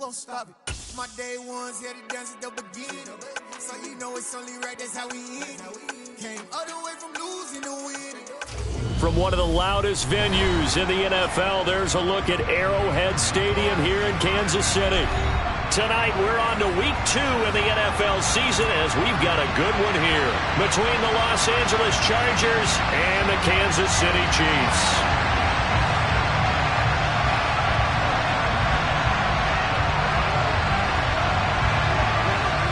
gon' stop it. My day ones here to dance at the beginning. So you know it's only right, that's how we end. Came all the way from losing to winning. From one of the loudest venues in the NFL, there's a look at Arrowhead Stadium here in Kansas City. Tonight, we're on to week 2 in the NFL season as we've got a good one here between the Los Angeles Chargers and the Kansas City Chiefs.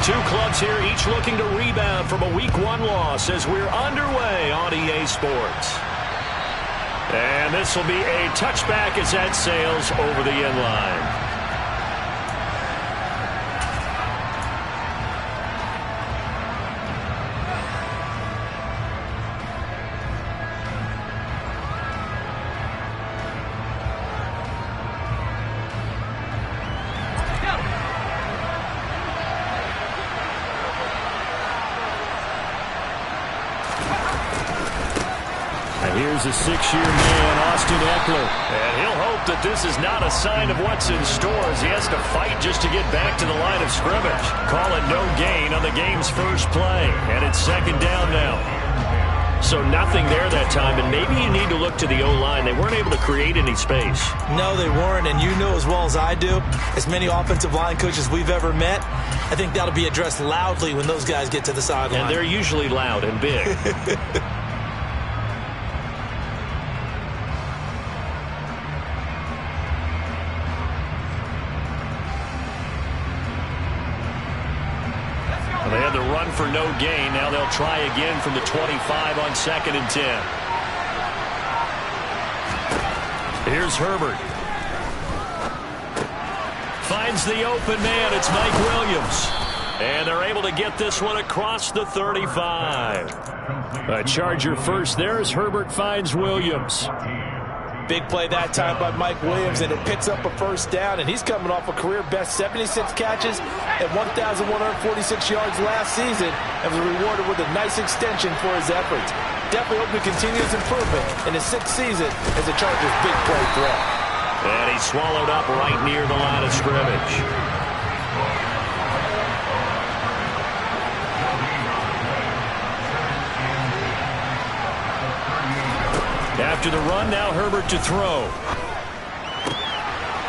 Two clubs here, each looking to rebound from a Week 1 loss as we're underway on EA Sports. And this will be a touchback as that sails over the end line. Here's a 6-year man, Austin Eckler. And he'll hope that this is not a sign of what's in store as he has to fight just to get back to the line of scrimmage. Call it no gain on the game's first play. And it's second down now. So nothing there that time, and maybe you need to look to the O-line. They weren't able to create any space. No, they weren't, and you know as well as I do, as many offensive line coaches we've ever met, I think that'll be addressed loudly when those guys get to the sideline. And they're usually loud and big. They had the run for no gain. Now they'll try again from the 25 on 2nd and 10. Here's Herbert. Finds the open man. It's Mike Williams. And they're able to get this one across the 35. A Charger first there as Herbert finds Williams. Big play that time by Mike Williams, and it picks up a first down, and he's coming off a career-best 76 catches and 1,146 yards last season and was rewarded with a nice extension for his efforts. Definitely hope to continue his improvement in his 6th season as a Chargers' big play threat. And he's swallowed up right near the line of scrimmage. After the run, now Herbert to throw.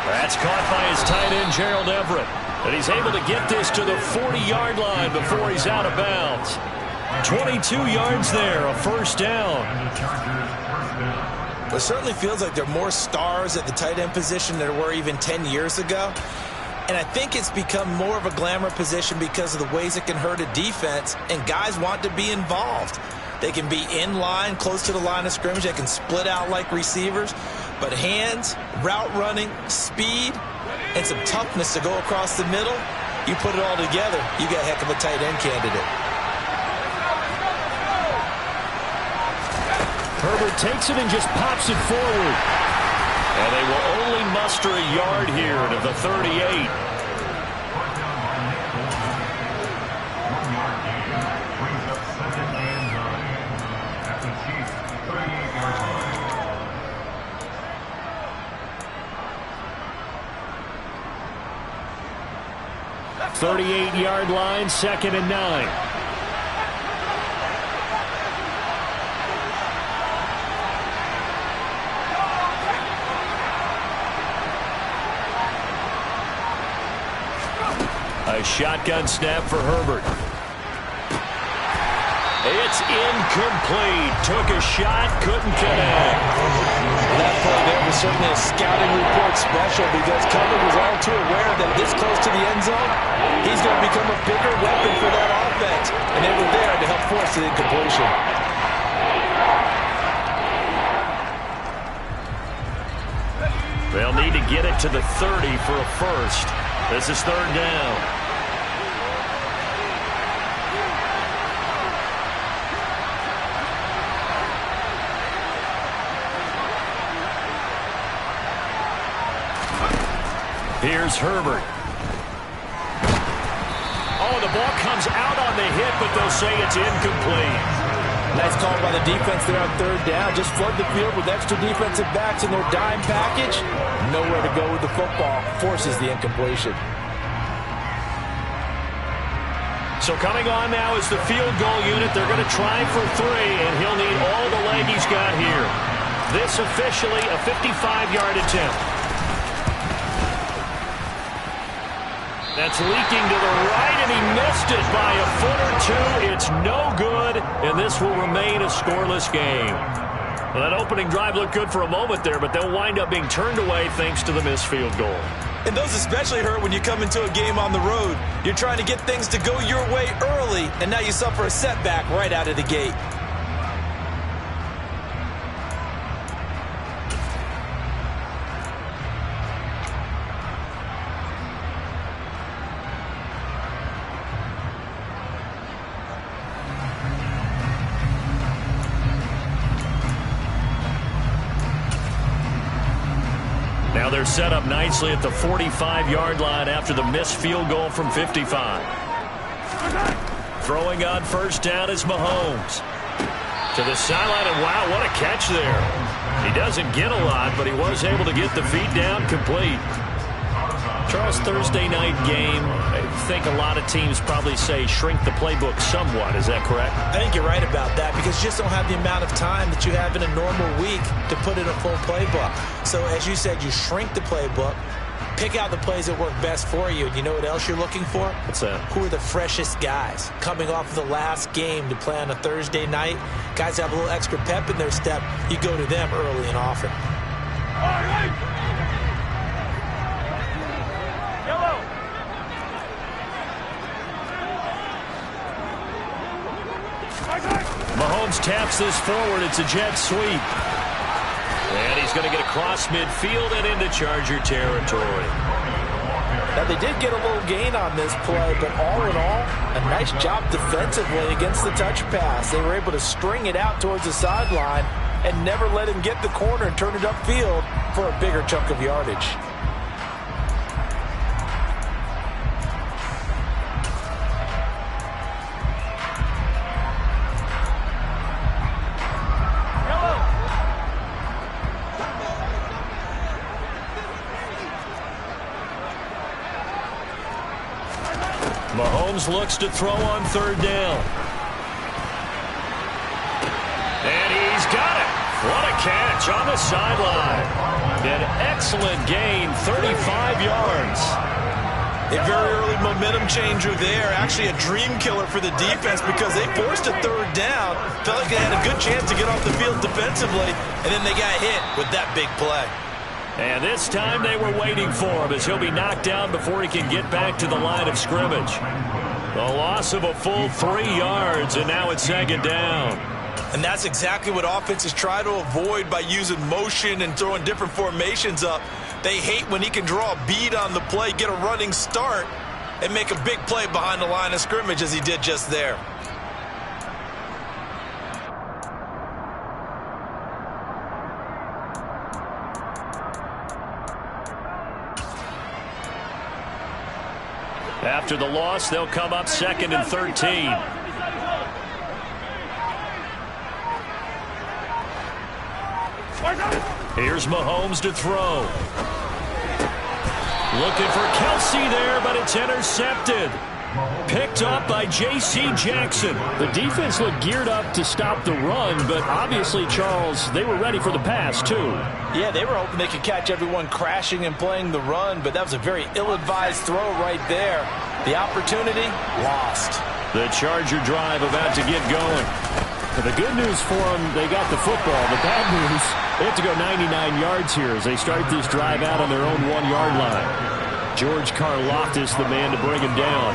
That's caught by his tight end, Gerald Everett. And he's able to get this to the 40-yard line before he's out of bounds. 22 yards there, a first down. It certainly feels like there are more stars at the tight end position than there were even 10 years ago. And I think it's become more of a glamour position because of the ways it can hurt a defense, and guys want to be involved. They can be in line, close to the line of scrimmage. They can split out like receivers. But hands, route running, speed, and some toughness to go across the middle, you put it all together, you got a heck of a tight end candidate. Herbert takes it and just pops it forward. And they will only muster a yard here to the 38. .38-yard line, 2nd and 9. A shotgun snap for Herbert. It's incomplete. Took a shot, couldn't connect. That play there was certainly a scouting report special because Cutler was all too aware that this close to the end zone, he's going to become a bigger weapon for that offense. And they were there to help force the incompletion. They'll need to get it to the 30 for a first. This is 3rd down. Here's Herbert. Oh, the ball comes out on the hit, but they'll say it's incomplete. Nice call by the defense there on 3rd down. Just flood the field with extra defensive backs in their dime package. Nowhere to go with the football. Forces the incompletion. So coming on now is the field goal unit. They're going to try for 3, and he'll need all the leg he's got here. This officially a 55-yard attempt. That's leaking to the right, and he missed it by a foot or 2. It's no good, and this will remain a scoreless game. Well, that opening drive looked good for a moment there, but they'll wind up being turned away thanks to the missed field goal. And those especially hurt when you come into a game on the road. You're trying to get things to go your way early, and now you suffer a setback right out of the gate. Now they're set up nicely at the 45-yard line after the missed field goal from 55. Throwing on first down is Mahomes. To the sideline, and wow, what a catch there. He doesn't get a lot, but he was able to get the feet down complete. Charles, Thursday night game, I think a lot of teams probably say shrink the playbook somewhat. Is that correct? I think you're right about that because you just don't have the amount of time that you have in a normal week to put in a full playbook. So as you said, you shrink the playbook, pick out the plays that work best for you. And you know what else you're looking for? What's that? Who are the freshest guys coming off of the last game to play on a Thursday night? Guys have a little extra pep in their step. You go to them early and often. All right. Mahomes taps this forward. It's a jet sweep. And he's going to get across midfield and into Charger territory. Now, they did get a little gain on this play, but all in all, a nice job defensively against the touch pass. They were able to string it out towards the sideline and never let him get the corner and turn it upfield for a bigger chunk of yardage. Mahomes looks to throw on third down. And he's got it. What a catch on the sideline. An excellent gain, 35 yards. A very early momentum changer there. Actually a dream killer for the defense because they forced a third down. Felt like they had a good chance to get off the field defensively, and then they got hit with that big play. And this time they were waiting for him as he'll be knocked down before he can get back to the line of scrimmage. A loss of a full 3 yards, and now it's second down. And that's exactly what offenses try to avoid by using motion and throwing different formations up. They hate when he can draw a bead on the play, get a running start, and make a big play behind the line of scrimmage as he did just there. After the loss, they'll come up 2nd and 13. Here's Mahomes to throw. Looking for Kelsey there, but it's intercepted. Picked up by J.C. Jackson. The defense looked geared up to stop the run, but obviously, Charles, they were ready for the pass, too. Yeah, they were hoping they could catch everyone crashing and playing the run, but that was a very ill-advised throw right there. The opportunity, lost. The Charger drive about to get going. The good news for them, they got the football. The bad news, they have to go 99 yards here as they start this drive out on their own 1-yard line. George Karlaftis, the man to bring him down.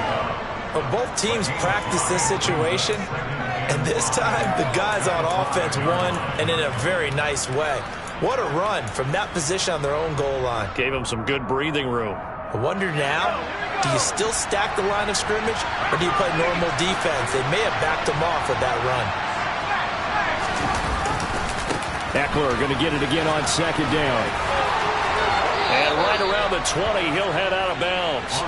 Well, both teams practiced this situation, and this time the guys on offense won, and in a very nice way. What a run from that position on their own goal line. Gave them some good breathing room. I wonder now, do you still stack the line of scrimmage, or do you play normal defense? They may have backed them off with that run. Eckler going to get it again on second down. And right around the 20, he'll head out of bounds.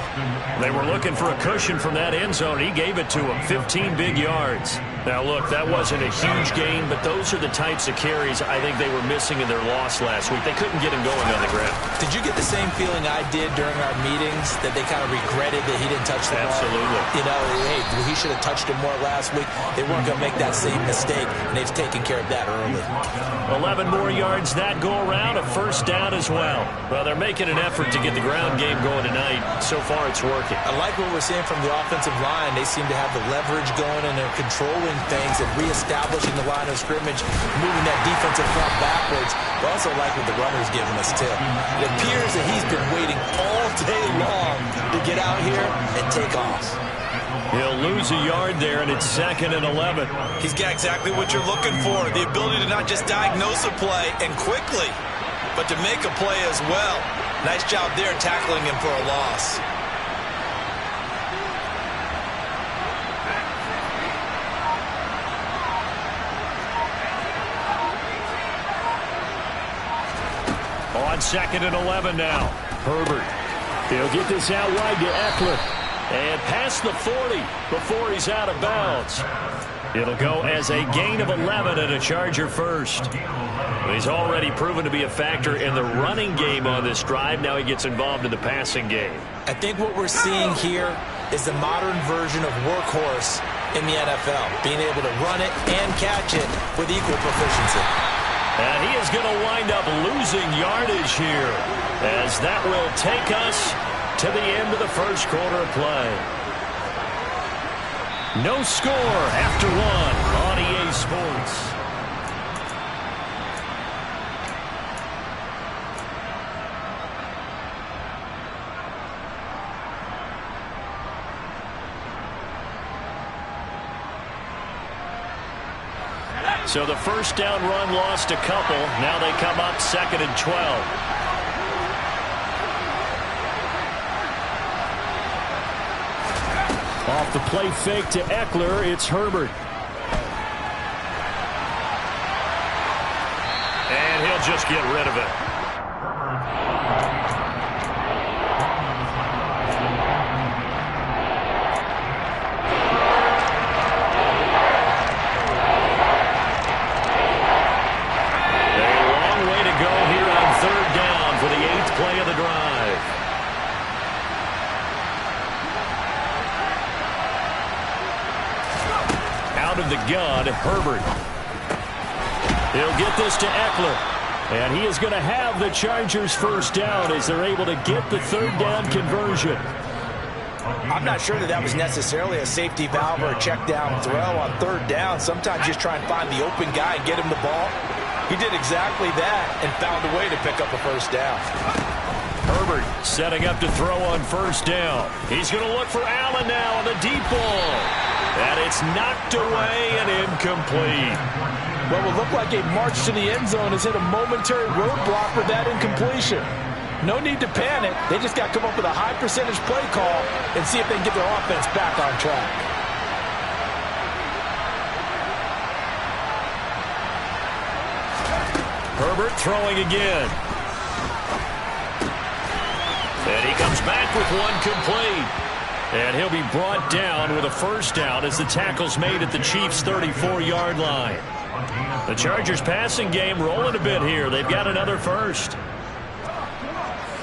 They were looking for a cushion from that end zone. He gave it to him, 15 big yards. Now, look, that wasn't a huge gain, but those are the types of carries I think they were missing in their loss last week. They couldn't get him going on the ground. Did you get the same feeling I did during our meetings, that they kind of regretted that he didn't touch the ball? Absolutely. You know, hey, he should have touched it more last week. They weren't going to make that same mistake, and they've taken care of that early. 11 more yards that go around, a first down as well. Well, they're making an effort to get the ground game going tonight. So far, it's working. I like what we're seeing from the offensive line. They seem to have the leverage going, and they're controlling things and reestablishing the line of scrimmage, moving that defensive front backwards. But also like what the runner's giving us, too. It appears that he's been waiting all day long to get out here and take off. He'll lose a yard there, and it's 2nd and 11. He's got exactly what you're looking for, the ability to not just diagnose a play and quickly, but to make a play as well. Nice job there tackling him for a loss. On 2nd and 11 now. Herbert. He'll get this out wide to Eckler. And past the 40 before he's out of bounds. It'll go as a gain of 11 and a Charger first. He's already proven to be a factor in the running game on this drive. Now he gets involved in the passing game. I think what we're seeing here is the modern version of workhorse in the NFL, being able to run it and catch it with equal proficiency. And he is going to wind up losing yardage here, as that will take us to the end of the first quarter of play. No score after one on EA Sports. So the first down run lost a couple. Now they come up 2nd and 12. Off the play fake to Eckler, it's Herbert. And he'll just get rid of it. Play of the drive. Out of the gun, Herbert. He'll get this to Eckler. And he is going to have the Chargers first down as they're able to get the third down conversion. I'm not sure that was necessarily a safety valve or a check down throw on third down. Sometimes just try and find the open guy and get him the ball. He did exactly that and found a way to pick up a first down. Herbert setting up to throw on first down. He's going to look for Allen now on the deep ball. And it's knocked away and incomplete. What will look like a march to the end zone has hit a momentary roadblock with that incompletion. No need to panic. They just got to come up with a high percentage play call and see if they can get their offense back on track. Herbert throwing again. And he comes back with one complete. And he'll be brought down with a first down as the tackle's made at the Chiefs' 34-yard line. The Chargers passing game rolling a bit here. They've got another first.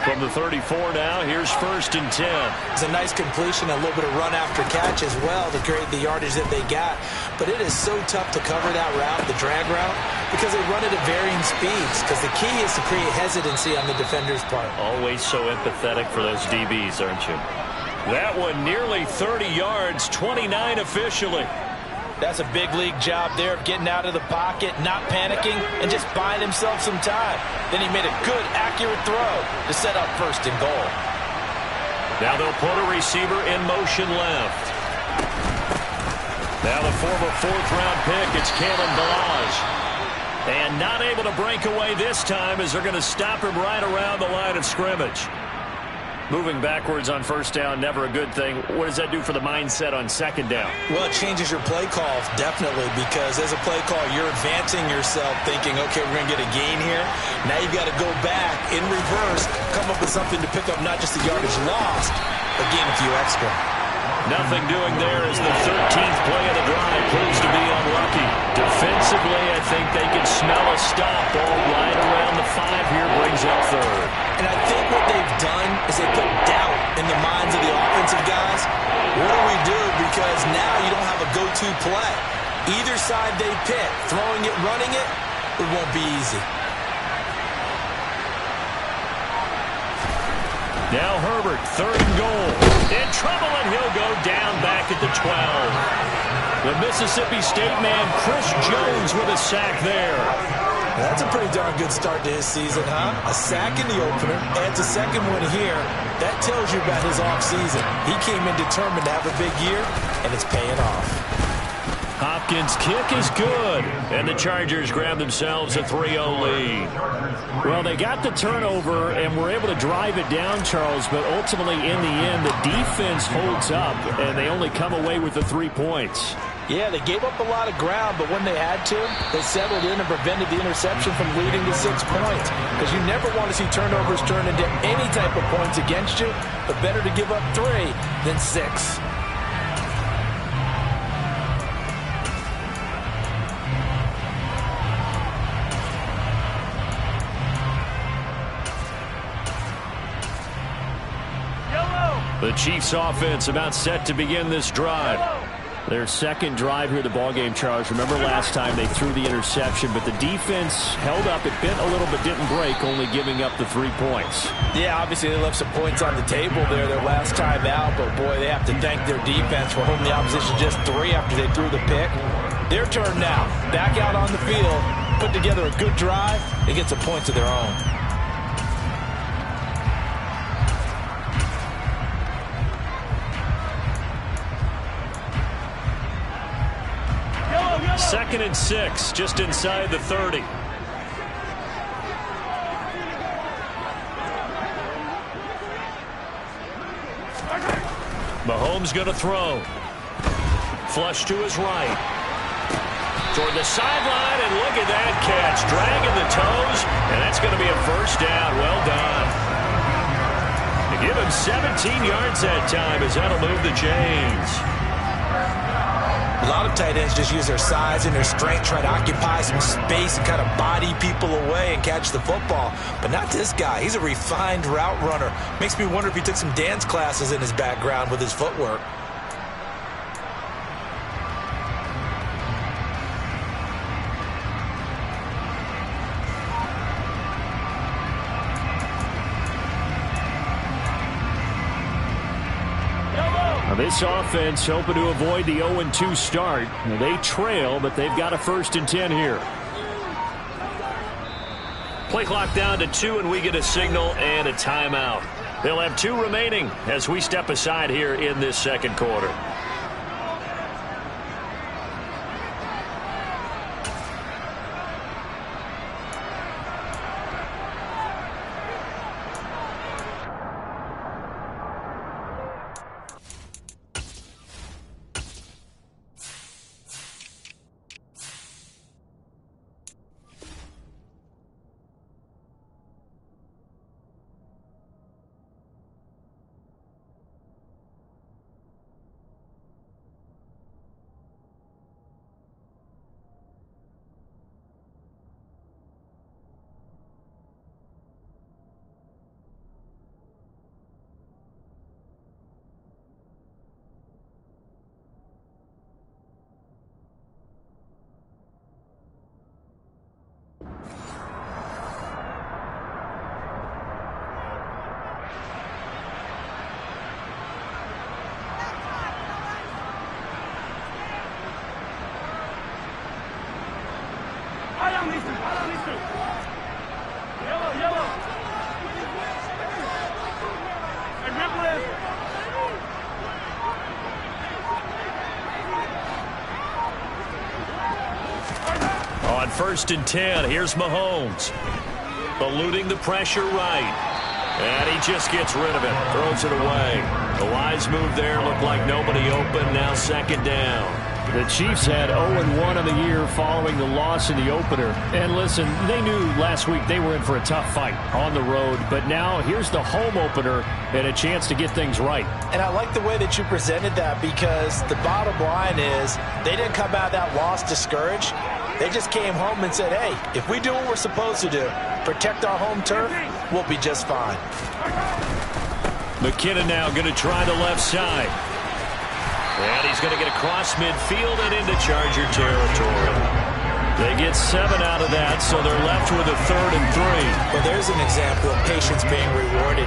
From the 34 now, here's 1st and 10. It's a nice completion, a little bit of run after catch as well to create the yardage that they got. But it is so tough to cover that route, the drag route, because they run it at varying speeds. Because the key is to create hesitancy on the defender's part. Always so empathetic for those DBs, aren't you? That one nearly 30 yards, 29 officially. That's a big league job there of getting out of the pocket, not panicking, and just buying himself some time. Then he made a good, accurate throw to set up 1st and goal. Now they'll put a receiver in motion left. Now the former 4th-round pick, it's Kalen Balaj. And not able to break away this time as they're going to stop him right around the line of scrimmage. Moving backwards on first down, never a good thing. What does that do for the mindset on second down? Well, it changes your play call, definitely, because as a play call, you're advancing yourself thinking, okay, we're going to get a gain here. Now you've got to go back in reverse, come up with something to pick up not just the yardage lost, but gain a few extra. Nothing doing there as the 13th play of the drive proves to be unlucky. Defensively, I think they can smell a stop. Ball right around the 5 here, brings up third. And I think what they've done is they put doubt in the minds of the offensive guys. What do we do? Because now you don't have a go-to play. Either side they pick, throwing it, running it, it won't be easy. Now Herbert, 3rd and goal. In trouble, and he'll go down back at the 12. The Mississippi State man, Chris Jones, with a sack there. That's a pretty darn good start to his season, huh? A sack in the opener, adds a second one here. That tells you about his offseason. He came in determined to have a big year, and it's paying off. Hopkins' kick is good, and the Chargers grab themselves a 3-0 lead. Well, they got the turnover and were able to drive it down, Charles, but ultimately in the end, the defense holds up, and they only come away with the 3 points. Yeah, they gave up a lot of ground, but when they had to, they settled in and prevented the interception from leading to 6 points. Because you never want to see turnovers turn into any type of points against you, but better to give up 3 than 6. The Chiefs offense about set to begin this drive. Their second drive here, the ballgame, Charles. Remember last time they threw the interception, but the defense held up. It bent a little but didn't break, only giving up the 3 points. Yeah, obviously they left some points on the table there their last time out, but boy, they have to thank their defense for holding the opposition just 3 after they threw the pick. Their turn now. Back out on the field, put together a good drive, and get some points of their own. Second and 6, just inside the 30. Mahomes going to throw. Flush to his right. Toward the sideline, and look at that catch. Dragging the toes, and that's going to be a first down. Well done. They give him 17 yards that time as that'll move the chains. A lot of tight ends just use their size and their strength, try to occupy some space and kind of body people away and catch the football. But not this guy. He's a refined route runner. Makes me wonder if he took some dance classes in his background with his footwork. This offense hoping to avoid the 0-2 start. They trail, but they've got a 1st and 10 here. Play clock down to 2, and we get a signal and a timeout. They'll have 2 remaining as we step aside here in this second quarter. On 1st and 10, here's Mahomes. Eluding the pressure right. And he just gets rid of it. Throws it away. The wise move there. Looked like nobody open. Now 2nd down. The Chiefs had 0-1 on the year following the loss in the opener. And listen, they knew last week they were in for a tough fight on the road. But now here's the home opener and a chance to get things right. And I like the way that you presented that, because the bottom line is they didn't come out of that loss discouraged. They just came home and said, hey, if we do what we're supposed to do, protect our home turf, we'll be just fine. McKinnon now going to try the left side. And he's going to get across midfield and into Charger territory. They get 7 out of that, so they're left with a 3rd and 3. Well, there's an example of patience being rewarded.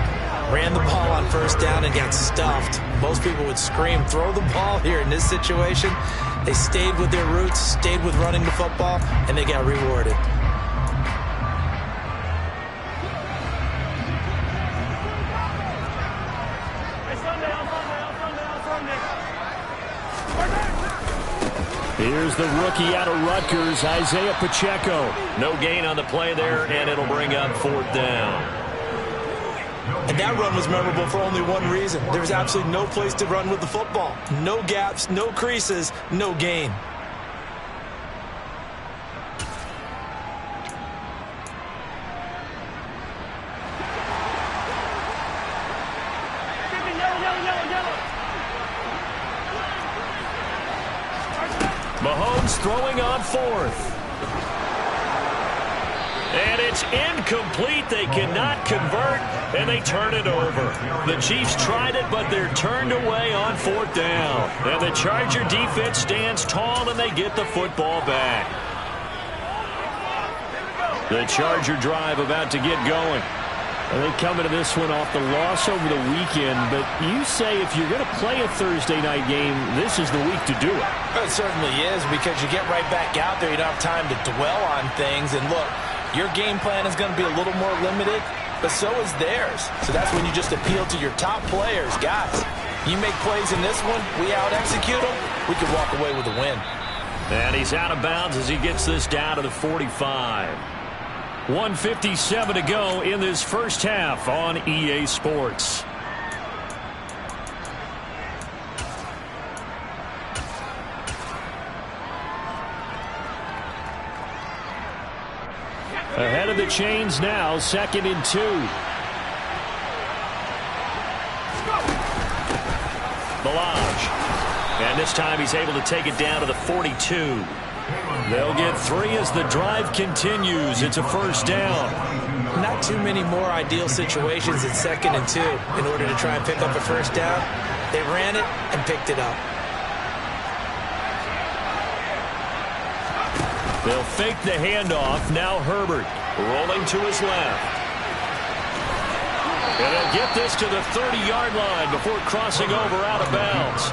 Ran the ball on first down and got stuffed. Most people would scream, throw the ball here. In this situation, they stayed with their roots, stayed with running the football, and they got rewarded. Here's the rookie out of Rutgers, Isaiah Pacheco. No gain on the play there, and it'll bring up 4th down. And that run was memorable for only one reason. There was absolutely no place to run with the football. No gaps, no creases, no gain. Mahomes throwing on 4th. And it's incomplete. They cannot convert, and they turn it over. The Chiefs tried it, but they're turned away on 4th down. And the Charger defense stands tall, and they get the football back. The Charger drive about to get going. They come into this one off the loss over the weekend, but you say if you're going to play a Thursday night game, this is the week to do it. It certainly is, because you get right back out there. You don't have time to dwell on things. And look, your game plan is going to be a little more limited, but so is theirs. So that's when you just appeal to your top players. Guys, you make plays in this one, we out-execute them, we can walk away with a win. And he's out of bounds as he gets this down to the 45. 1:57 to go in this first half on EA Sports. Ahead of the chains now, 2nd and 2. Balaj. And this time he's able to take it down to the 42. They'll get 3 as the drive continues. It's a 1st down. Not too many more ideal situations at 2nd and 2 in order to try and pick up a 1st down. They ran it and picked it up. They'll fake the handoff. Now Herbert rolling to his left. And he'll get this to the 30-yard line before crossing over out of bounds.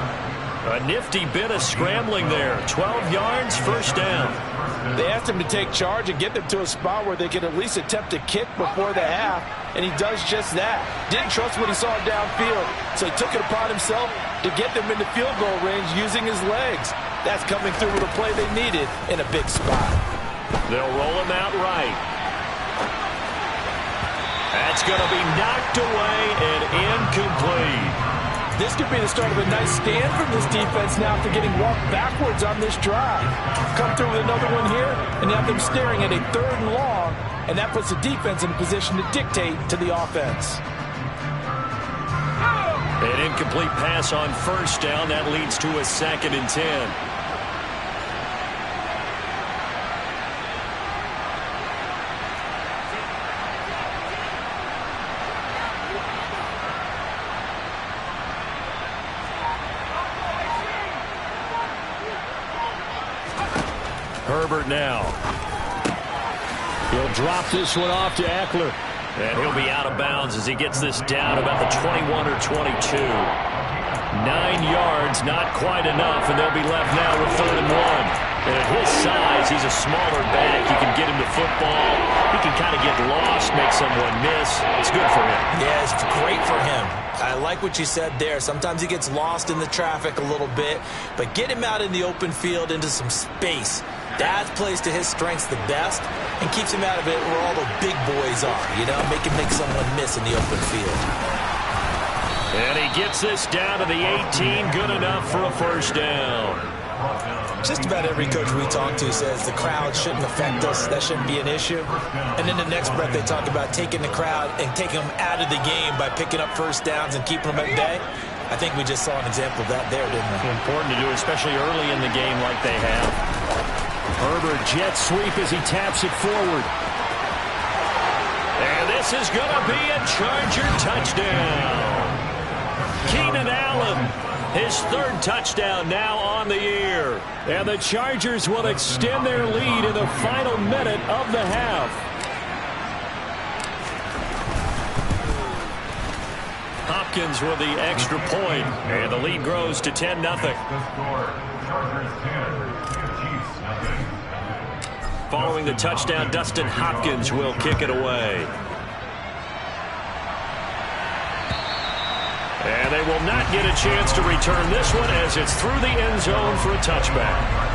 A nifty bit of scrambling there. 12 yards, 1st down. They asked him to take charge and get them to a spot where they could at least attempt a kick before the half, and he does just that. Didn't trust what he saw downfield, so he took it upon himself to get them into field goal range using his legs. That's coming through with a play they needed in a big spot. They'll roll him out right. That's going to be knocked away and incomplete. This could be the start of a nice stand from this defense now for getting walked backwards on this drive. Come through with another one here, and you have them staring at a 3rd and long, and that puts the defense in a position to dictate to the offense. An incomplete pass on 1st down. That leads to a 2nd and 10. Herbert now. He'll drop this one off to Eckler. And he'll be out of bounds as he gets this down about the 21 or 22. 9 yards, not quite enough, and they'll be left now with 3rd and 1. And at his size, he's a smaller back. You can get him to football. He can kind of get lost, make someone miss. It's good for him. Yeah, it's great for him. I like what you said there. Sometimes he gets lost in the traffic a little bit, but get him out in the open field into some space. That plays to his strengths the best and keeps him out of it where all the big boys are, you know, make someone miss in the open field. And he gets this down to the 18, good enough for a 1st down. Just about every coach we talk to says the crowd shouldn't affect us. That shouldn't be an issue. And in the next breath, they talk about taking the crowd and taking them out of the game by picking up first downs and keeping them at bay. I think we just saw an example of that there, didn't we? Important to do, especially early in the game like they have. Herbert jet sweep as he taps it forward. And this is going to be a Charger touchdown. Keenan Allen, his third touchdown now on the year. And the Chargers will extend their lead in the final minute of the half. Hopkins with the extra point, and the lead grows to 10-0. Following the touchdown, Dustin Hopkins will kick it away. And they will not get a chance to return this one as it's through the end zone for a touchback.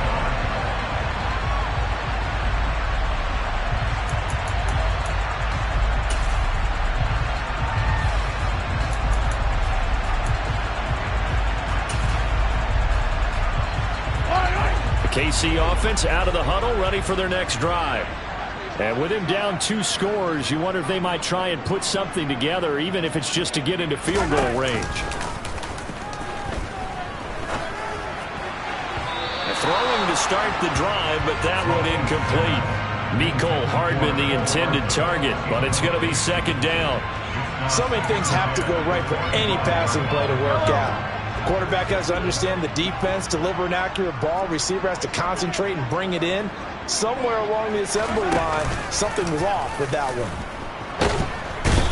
KC offense out of the huddle, ready for their next drive. And with him down 2 scores, you wonder if they might try and put something together, even if it's just to get into field goal range. Throwing to start the drive, but that one incomplete. Mecole Hardman, the intended target, but it's going to be second down. So many things have to go right for any passing play to work out. Quarterback has to understand the defense, deliver an accurate ball. Receiver has to concentrate and bring it in. Somewhere along the assembly line, something was off with that one.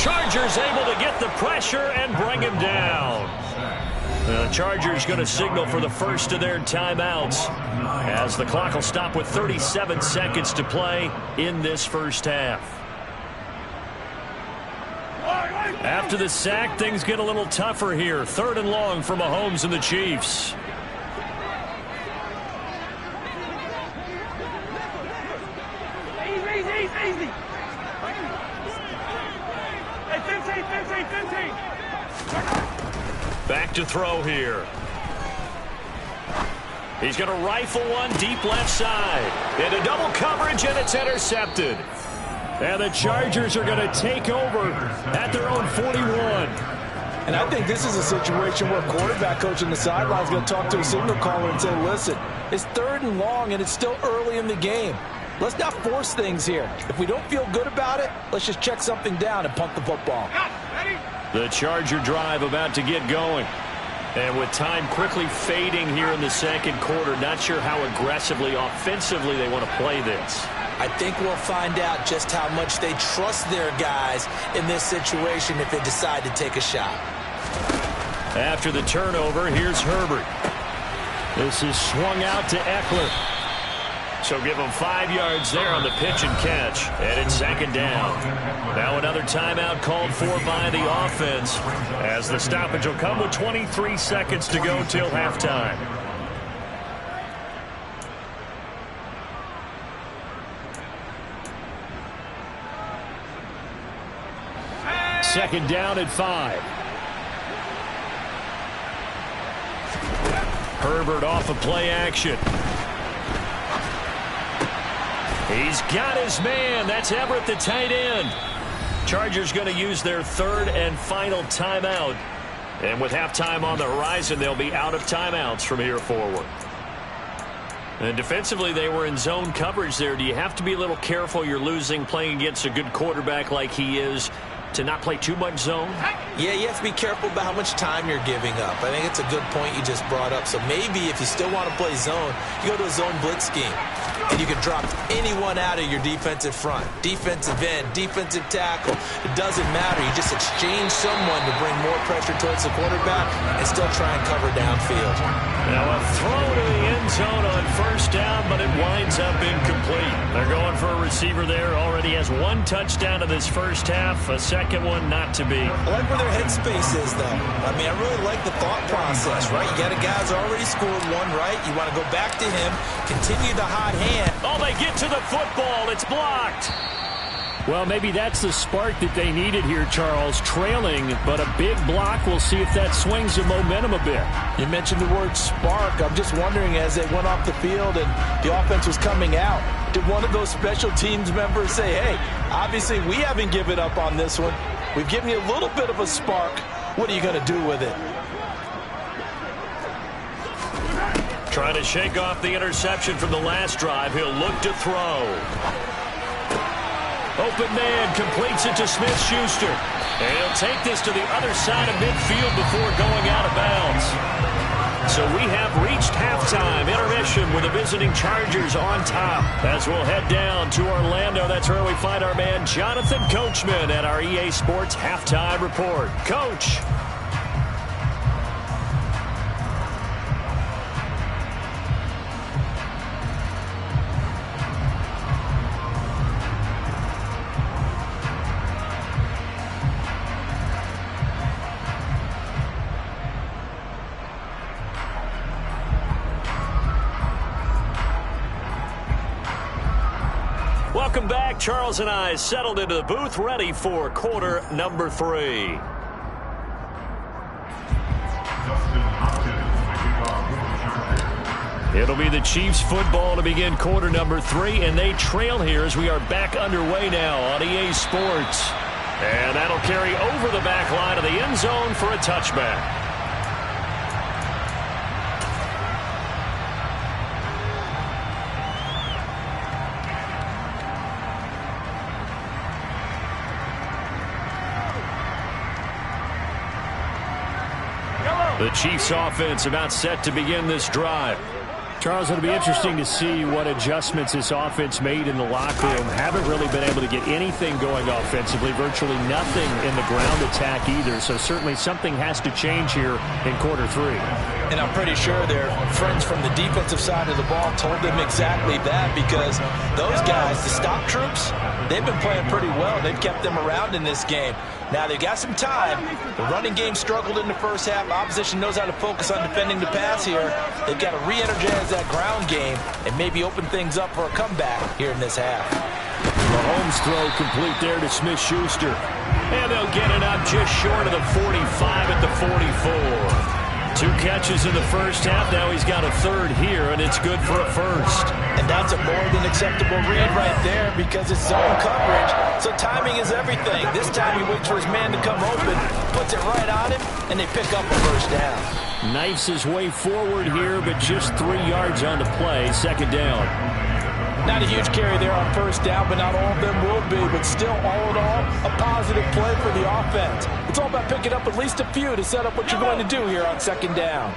Chargers able to get the pressure and bring him down. The Chargers going to signal for the first of their timeouts as the clock will stop with 37 seconds to play in this first half. After the sack, things get a little tougher here. 3rd and long for Mahomes and the Chiefs. Easy. Hey, 15. Back to throw here. He's going to rifle one deep left side. Into double coverage, and it's intercepted. And the Chargers are going to take over at their own 41. And I think this is a situation where quarterback coach on the sideline is going to talk to a signal caller and say, listen, it's 3rd and long, and it's still early in the game. Let's not force things here. If we don't feel good about it, let's just check something down and punt the football. The Charger drive about to get going. And with time quickly fading here in the second quarter, not sure how aggressively, offensively they want to play this. I think we'll find out just how much they trust their guys in this situation if they decide to take a shot. After the turnover, here's Herbert. This is swung out to Eckler. So give him 5 yards there on the pitch and catch. And it's second down. Now another timeout called for by the offense as the stoppage will come with 23 seconds to go till halftime. Second down at 5. Herbert off of play action. He's got his man. That's Everett, the tight end. Chargers going to use their 3rd and final timeout. And with halftime on the horizon, they'll be out of timeouts from here forward. And defensively, they were in zone coverage there. Do you have to be a little careful? You're losing playing against a good quarterback like he is, to not play too much zone? Yeah, you have to be careful about how much time you're giving up. I think it's a good point you just brought up. So maybe if you still want to play zone, you go to a zone blitz scheme. And you can drop anyone out of your defensive front. Defensive end, defensive tackle. It doesn't matter. You just exchange someone to bring more pressure towards the quarterback and still try and cover downfield. Now a throw to the end zone on first down, but it winds up incomplete. They're going for a receiver there. Already has 1 touchdown in this first half. A second one not to be. I like where their headspace is, though. I mean, I really like the thought process, right? You got a guy who's already scored 1, right? You want to go back to him, continue the hot hand. Oh, they get to the football. It's blocked. Well, maybe that's the spark that they needed here, Charles. Trailing, but a big block. We'll see if that swings the momentum a bit. You mentioned the word spark. I'm just wondering, as they went off the field and the offense was coming out, did one of those special teams members say, hey, obviously we haven't given up on this one. We've given you a little bit of a spark. What are you going to do with it? Trying to shake off the interception from the last drive. He'll look to throw. Open man completes it to Smith-Schuster. And he'll take this to the other side of midfield before going out of bounds. So we have reached halftime. Intermission with the visiting Chargers on top. As we'll head down to Orlando, that's where we find our man Jonathan Coachman at our EA Sports Halftime Report. Coach. Welcome back. Charles and I settled into the booth, ready for quarter number 3. It'll be the Chiefs football to begin quarter number 3, and they trail here as we are back underway now on EA Sports. And that'll carry over the back line of the end zone for a touchback. The Chiefs offense about set to begin this drive. Charles, it'll be interesting to see what adjustments this offense made in the locker room. Haven't really been able to get anything going offensively, virtually nothing in the ground attack either. So certainly something has to change here in quarter 3. And I'm pretty sure their friends from the defensive side of the ball told them exactly that, because those guys, the stop troops, they've been playing pretty well. They've kept them around in this game. Now they've got some time. The running game struggled in the first half. Opposition knows how to focus on defending the pass here. They've got to re-energize that ground game and maybe open things up for a comeback here in this half. Mahomes throw complete there to Smith-Schuster. And they'll get it up just short of the 45 at the 44. 2 catches in the first half. Now he's got a third here, and it's good for a first. And that's a more than acceptable read right there, because it's zone coverage. So timing is everything. This time he waits for his man to come open, puts it right on him, and they pick up a first down. Knifes his way forward here, but just 3 yards on the play. Second down. Not a huge carry there on first down, but not all of them will be. But still, all in all, a positive play for the offense. It's all about picking up at least a few to set up what you're going to do here on second down.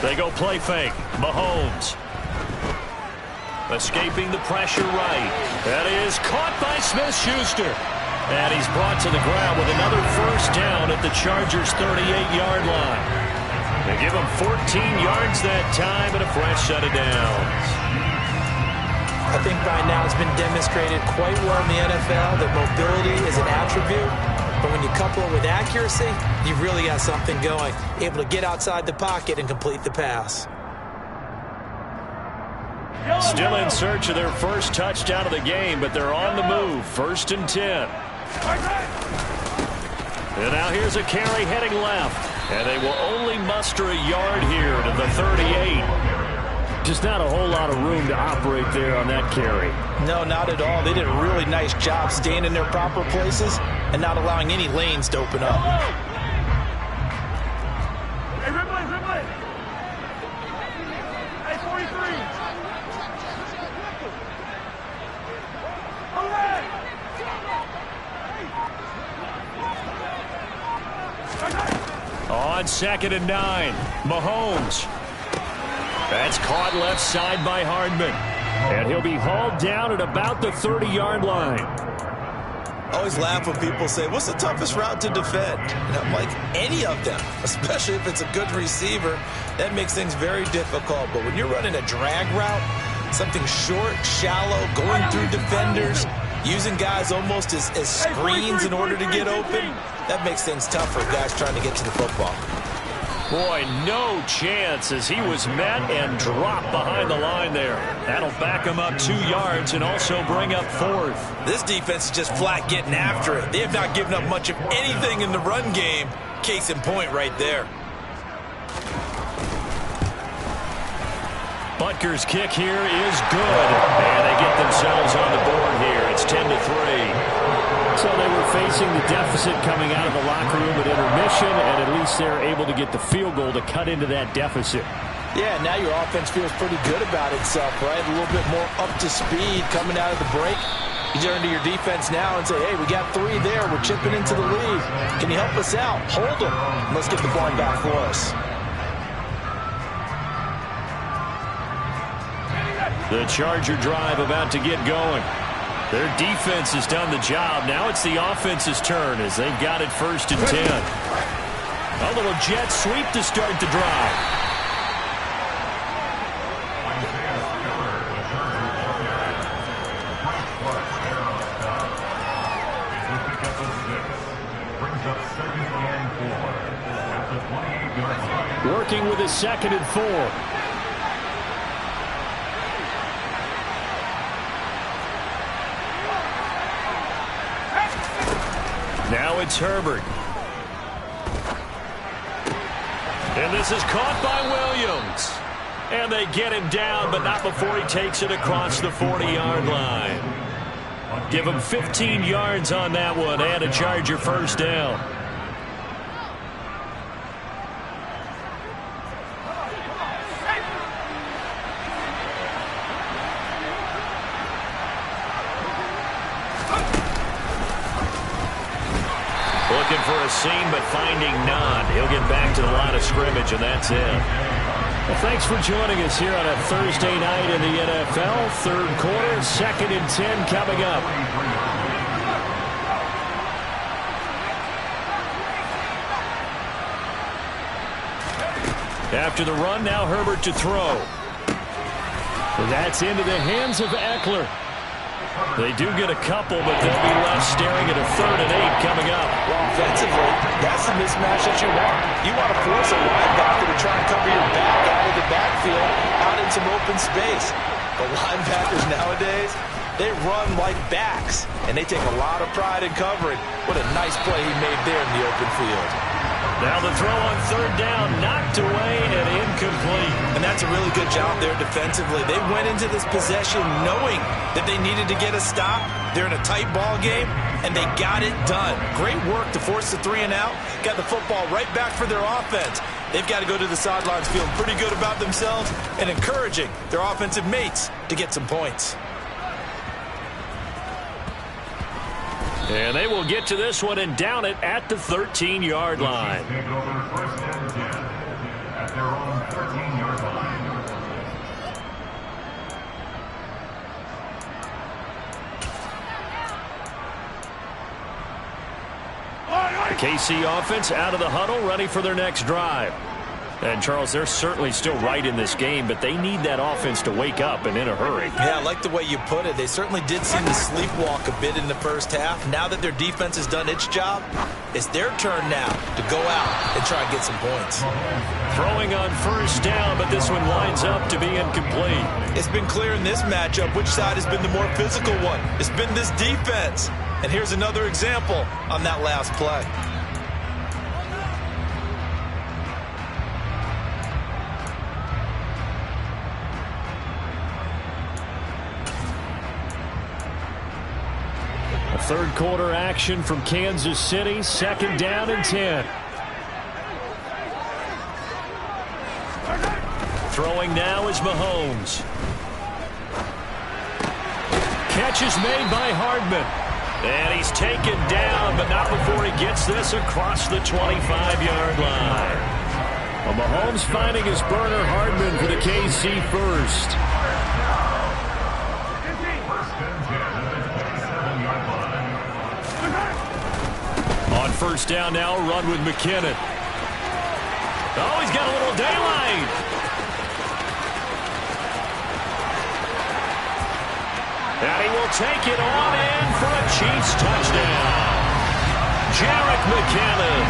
They go play fake. Mahomes. Escaping the pressure right. That is caught by Smith-Schuster. And he's brought to the ground with another first down at the Chargers' 38-yard line. They give him 14 yards that time and a fresh set of downs. I think by now it's been demonstrated quite well in the NFL that mobility is an attribute. But when you couple it with accuracy, you've really got something going. Able to get outside the pocket and complete the pass. Still in search of their first touchdown of the game, but they're on the move. 1st and 10. And now here's a carry heading left. And they will only muster a yard here to the 38. Just not a whole lot of room to operate there on that carry. No, not at all. They did a really nice job staying in their proper places and not allowing any lanes to open up. Hey, Ripley. Hey, 43. All right. On 2nd and 9, Mahomes. That's caught left side by Hardman. And he'll be hauled down at about the 30-yard line. I always laugh when people say, what's the toughest route to defend? And I'm like, any of them, especially if it's a good receiver. That makes things very difficult. But when you're running a drag route, something short, shallow, going through defenders, using guys almost as screens in order to get open, that makes things tough for guys trying to get to the football. Boy, no chance as he was met and dropped behind the line there. That'll back him up 2 yards and also bring up 4th. This defense is just flat getting after it. They have not given up much of anything in the run game. Case in point right there. Butker's kick here is good. And they get themselves on the board here. It's 10-3. So they were facing the deficit coming out of the locker room at intermission, and at least they're able to get the field goal to cut into that deficit. Yeah, now your offense feels pretty good about itself, right? A little bit more up to speed coming out of the break. You turn to your defense now and say, hey, we got 3 there. We're chipping into the lead. Can you help us out? Hold them. Let's get the ball back for us. The Charger drive about to get going. Their defense has done the job. Now it's the offense's turn as they've got it 1st and 10. A little jet sweep to start the drive. Working with his 2nd and 4. Now it's Herbert. And this is caught by Williams. And they get him down, but not before he takes it across the 40-yard line. Give him 15 yards on that one and a Charger 1st down. Looking for a seam, but finding none. He'll get back to the line of scrimmage, and that's it. Well, thanks for joining us here on a Thursday night in the NFL. 3rd quarter, 2nd and 10 coming up. After the run, now Herbert to throw. And that's into the hands of Eckler. They do get a couple, but they'll be left staring at a 3rd and 8 coming up. Well, offensively, that's the mismatch that you want. You want to force a linebacker to try and cover your back out of the backfield, out in some open space. The linebackers nowadays, they run like backs, and they take a lot of pride in covering. What a nice play he made there in the open field. Now the throw on 3rd down, knocked away and incomplete. And that's a really good job there defensively. They went into this possession knowing that they needed to get a stop. They're in a tight ball game, and they got it done. Great work to force the 3 and out. Got the football right back for their offense. They've got to go to the sidelines feeling pretty good about themselves and encouraging their offensive mates to get some points. And they will get to this one and down it at the 13-yard line. At their own 13-yard line. The KC offense out of the huddle, ready for their next drive. And, Charles, they're certainly still right in this game, but they need that offense to wake up and in a hurry. Yeah, I like the way you put it. They certainly did seem to sleepwalk a bit in the 1st half. Now that their defense has done its job, it's their turn now to go out and try and get some points. Throwing on 1st down, but this one lines up to be incomplete. It's been clear in this matchup which side has been the more physical one. It's been this defense. And here's another example on that last play. A 3rd quarter action from Kansas City, 2nd down and 10. Throwing now is Mahomes. Catch is made by Hardman. And he's taken down, but not before he gets this across the 25-yard line. Well, Mahomes finding his burner. Hardman for the KC first. On 1st down now, run with McKinnon. Oh, he's got a little daylight. And he will take it on in for a Chiefs touchdown. Jerick McKinnon.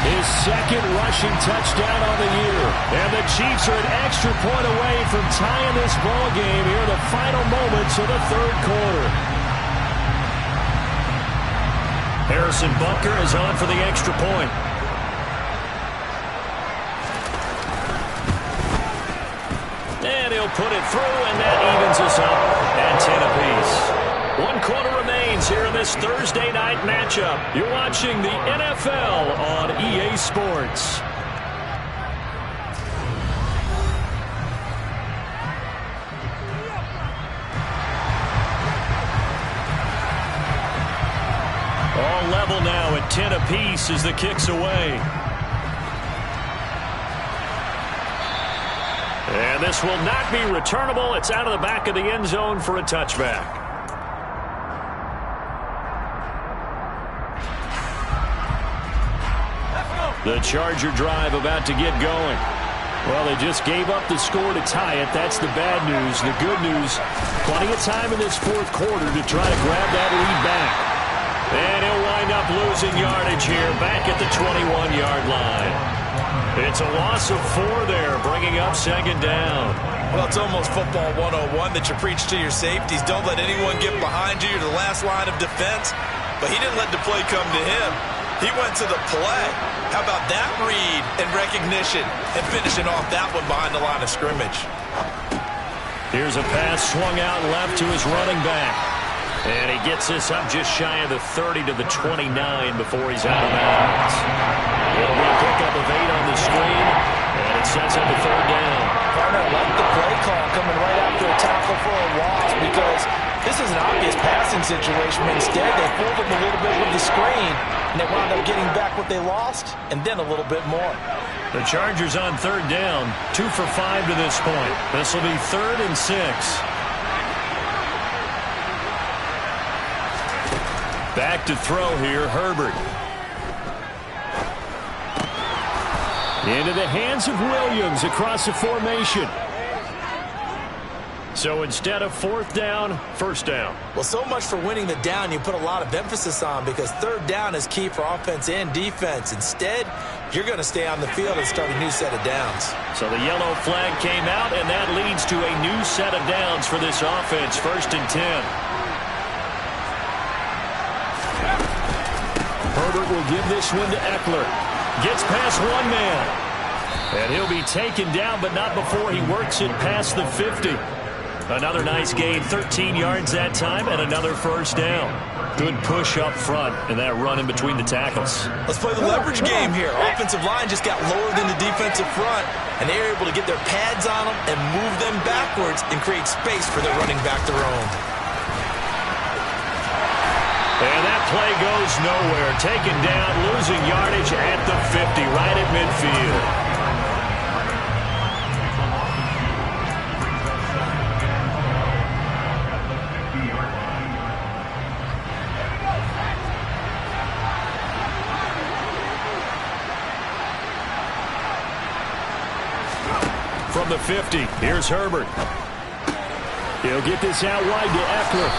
His second rushing touchdown on the year. And the Chiefs are an extra point away from tying this ball game here in the final moments of the third quarter. Harrison Butker is on for the extra point. And he'll put it through, and that evens us up at 10 apiece. 1 quarter remains here in this Thursday night matchup. You're watching the NFL on EA Sports. All level now at 10 apiece as the kick's away. And this will not be returnable. It's out of the back of the end zone for a touchback. The Charger drive about to get going. Well, they just gave up the score to tie it. That's the bad news. The good news, plenty of time in this fourth quarter to try to grab that lead back. And he'll wind up losing yardage here back at the 21-yard line. It's a loss of 4 there, bringing up second down. Well, it's almost football 101 that you preach to your safeties. Don't let anyone get behind you. You're the last line of defense. But he didn't let the play come to him. He went to the play. How about that read and recognition and finishing off that one behind the line of scrimmage? Here's a pass swung out left to his running back. And he gets this up just shy of the 30 to the 29 before he's out of bounds. It'll be a pickup of 8 on the screen, and it sets up a third down. Partner, like the play call coming right after a tackle for a loss because this is an obvious passing situation. Instead, they fooled him a little bit with the screen, and they wound up getting back what they lost, and then a little bit more. The Chargers on third down, 2 for 5 to this point. This will be 3rd and 6. Back to throw here, Herbert. Into the hands of Williams across the formation. So instead of 4th down, 1st down. Well, so much for winning the down you put a lot of emphasis on because 3rd down is key for offense and defense. Instead, you're going to stay on the field and start a new set of downs. So the yellow flag came out, and that leads to a new set of downs for this offense, 1st and 10. Herbert will give this one to Eckler. Gets past one man. And he'll be taken down, but not before he works it past the 50. Another nice gain, 13 yards that time, and another 1st down. Good push up front and that run in between the tackles. Let's play the leverage game here. Offensive line just got lower than the defensive front, and they were able to get their pads on them and move them backwards and create space for their running back to roam. And that play goes nowhere. Taken down, losing yardage at the 50, right at midfield. From the 50, here's Herbert. He'll get this out wide to Eckler.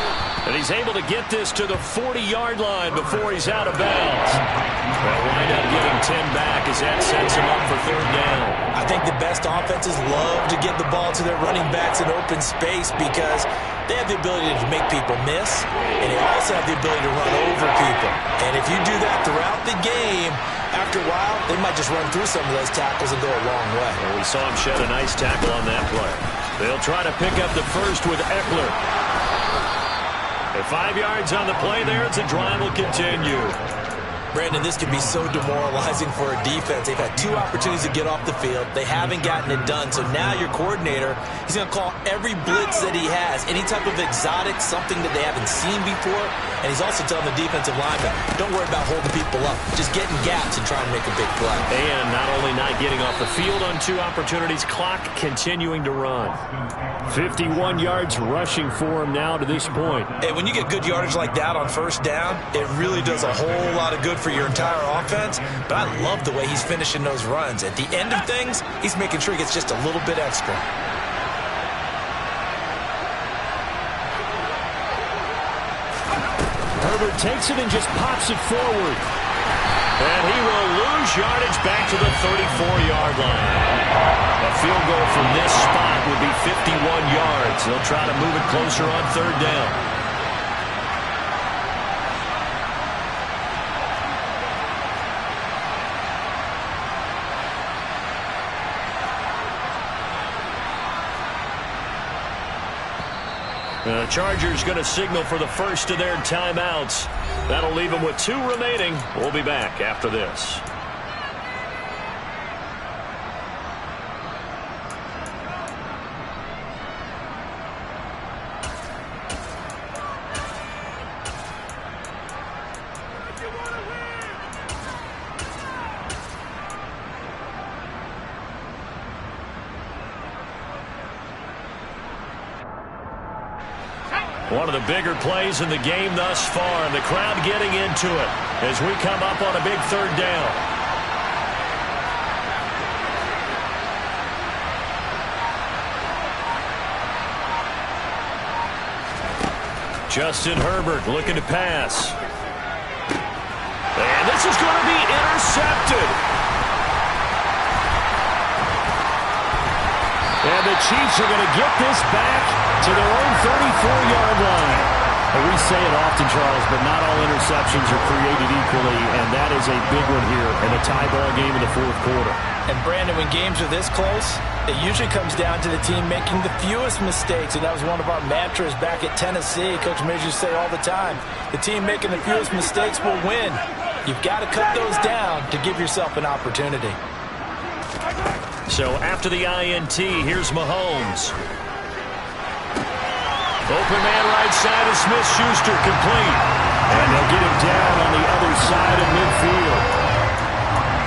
And he's able to get this to the 40-yard line before he's out of bounds. They'll wind up getting 10 back as that sets him up for 3rd down. I think the best offenses love to get the ball to their running backs in open space because they have the ability to make people miss, and they also have the ability to run over people. And if you do that throughout the game, after a while, they might just run through some of those tackles and go a long way. Well, we saw him shed a nice tackle on that play. They'll try to pick up the first with Eckler. At 5 yards on the play there, the drive will continue. Brandon, this can be so demoralizing for a defense. They've had 2 opportunities to get off the field. They haven't gotten it done. So now your coordinator, he's going to call every blitz that he has, any type of exotic, something that they haven't seen before. And he's also telling the defensive lineman, don't worry about holding people up. Just get in gaps and try and make a big play. And not only not getting off the field on 2 opportunities, clock continuing to run. 51 yards rushing for him now to this point. Hey, when you get good yardage like that on 1st down, it really does a whole lot of good for your entire offense. But I love the way he's finishing those runs. At the end of things, he's making sure he gets just a little bit extra. Herbert takes it and just pops it forward. And he will lose yardage back to the 34-yard line. A field goal from this spot would be 51 yards. They'll try to move it closer on third down. The Chargers going to signal for the first of their timeouts. That'll leave them with 2 remaining. We'll be back after this. One of the bigger plays in the game thus far, and the crowd getting into it as we come up on a big third down. Justin Herbert looking to pass. And this is going to be intercepted. And the Chiefs are going to get this back to their own 34-yard line. And we say it often, Charles, but not all interceptions are created equally, and that is a big one here in a tie ball game in the fourth quarter. And, Brandon, when games are this close, it usually comes down to the team making the fewest mistakes, and that was one of our mantras back at Tennessee. Coach Midge used to say all the time, the team making the fewest mistakes will win. You've got to cut those down to give yourself an opportunity. So after the INT, here's Mahomes. Open man right side of Smith-Schuster, complete. And they'll get him down on the other side of midfield.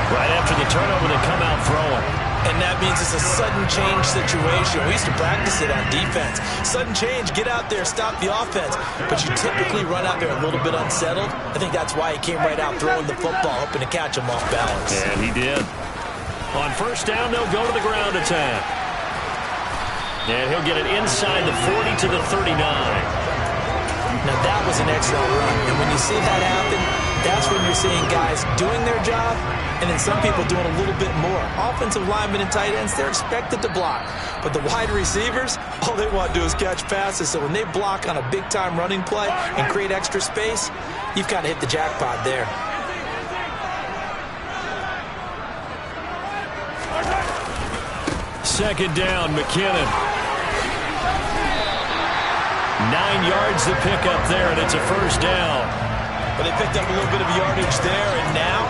Right after the turnover, they come out throwing. And that means it's a sudden change situation. We used to practice it on defense. Sudden change, get out there, stop the offense. But you typically run out there a little bit unsettled. I think that's why he came right out throwing the football, hoping to catch him off balance. And he did. On first down, they'll go to the ground attack. And he'll get it inside the 40 to the 39. Now, that was an excellent run. And when you see that happen, that's when you're seeing guys doing their job and then some people doing a little bit more. Offensive linemen and tight ends, they're expected to block. But the wide receivers, all they want to do is catch passes. So when they block on a big-time running play and create extra space, you've kind of hit the jackpot there. Second down, McKinnon. 9 yards to pick up there, and it's a first down. But they picked up a little bit of yardage there, and now,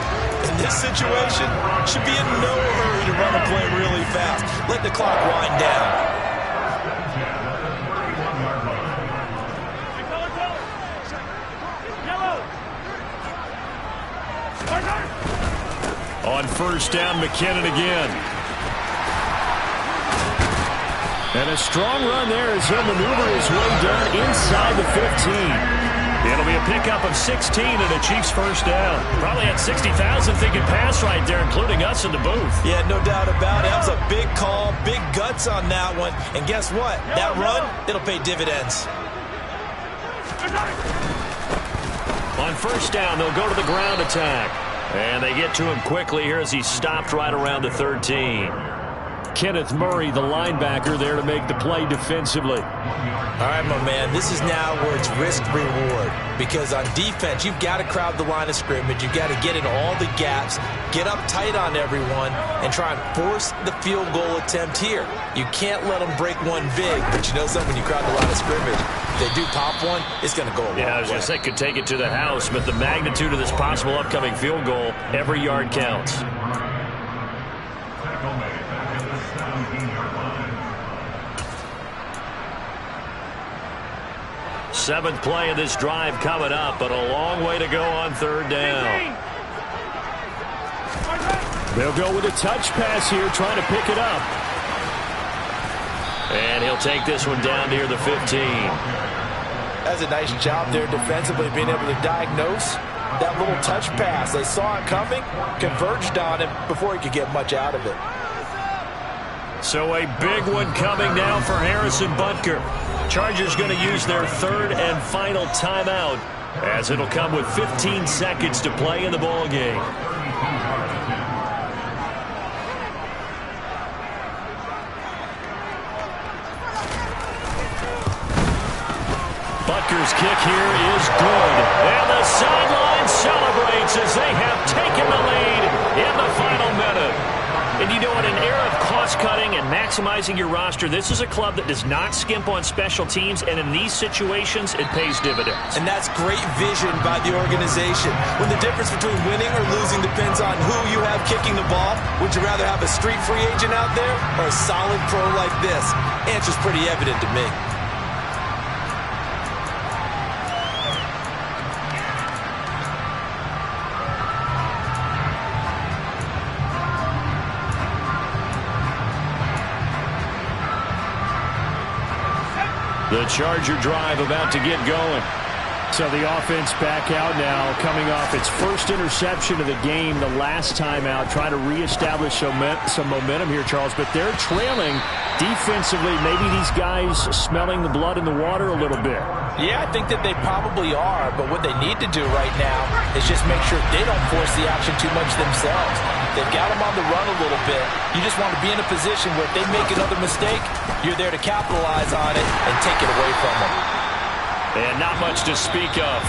in this situation, should be in no hurry to run a play really fast. Let the clock wind down. On first down, McKinnon again. And a strong run there as he'll maneuver his way down inside the 15. It'll be a pickup of 16 and a Chiefs first down. Probably had 60,000 thinking pass right there, including us in the booth. Yeah, no doubt about it. That was a big call, big guts on that one. And guess what? That run, it'll pay dividends. On first down, they'll go to the ground attack. And they get to him quickly here as he stopped right around the 13. Kenneth Murray, the linebacker, there to make the play defensively. All right, my man, this is now where it's risk-reward. Because on defense, you've got to crowd the line of scrimmage. You've got to get in all the gaps, get up tight on everyone, and try and force the field goal attempt here. You can't let them break one big, but you know something, when you crowd the line of scrimmage, if they do pop one, it's going to go a long way. Yeah, I was going to say, could take it to the house, but the magnitude of this possible upcoming field goal, every yard counts. Seventh play of this drive coming up, but a long way to go on third down. They'll go with a touch pass here, trying to pick it up. And he'll take this one down near the 15. That's a nice job there defensively, being able to diagnose that little touch pass. They saw it coming, converged on him before he could get much out of it. So a big one coming now for Harrison Butker. Chargers going to use their third and final timeout as it'll come with 15 seconds to play in the ball game. Butker's kick here is good. And the sideline celebrates as they have taken the lead in the final minute. And you know, in an era of cost-cutting and maximizing your roster, this is a club that does not skimp on special teams, and in these situations, it pays dividends. And that's great vision by the organization. When the difference between winning or losing depends on who you have kicking the ball, would you rather have a street free agent out there or a solid pro like this? Answer's pretty evident to me. The Charger drive about to get going. So the offense back out now, coming off its first interception of the game the last time out, trying to reestablish some momentum here, Charles. But they're trailing defensively. Maybe these guys smelling the blood in the water a little bit. Yeah, I think that they probably are, but what they need to do right now is just make sure they don't force the action too much themselves. They've got them on the run a little bit. You just want to be in a position where if they make another mistake, you're there to capitalize on it and take it away from them. And not much to speak of.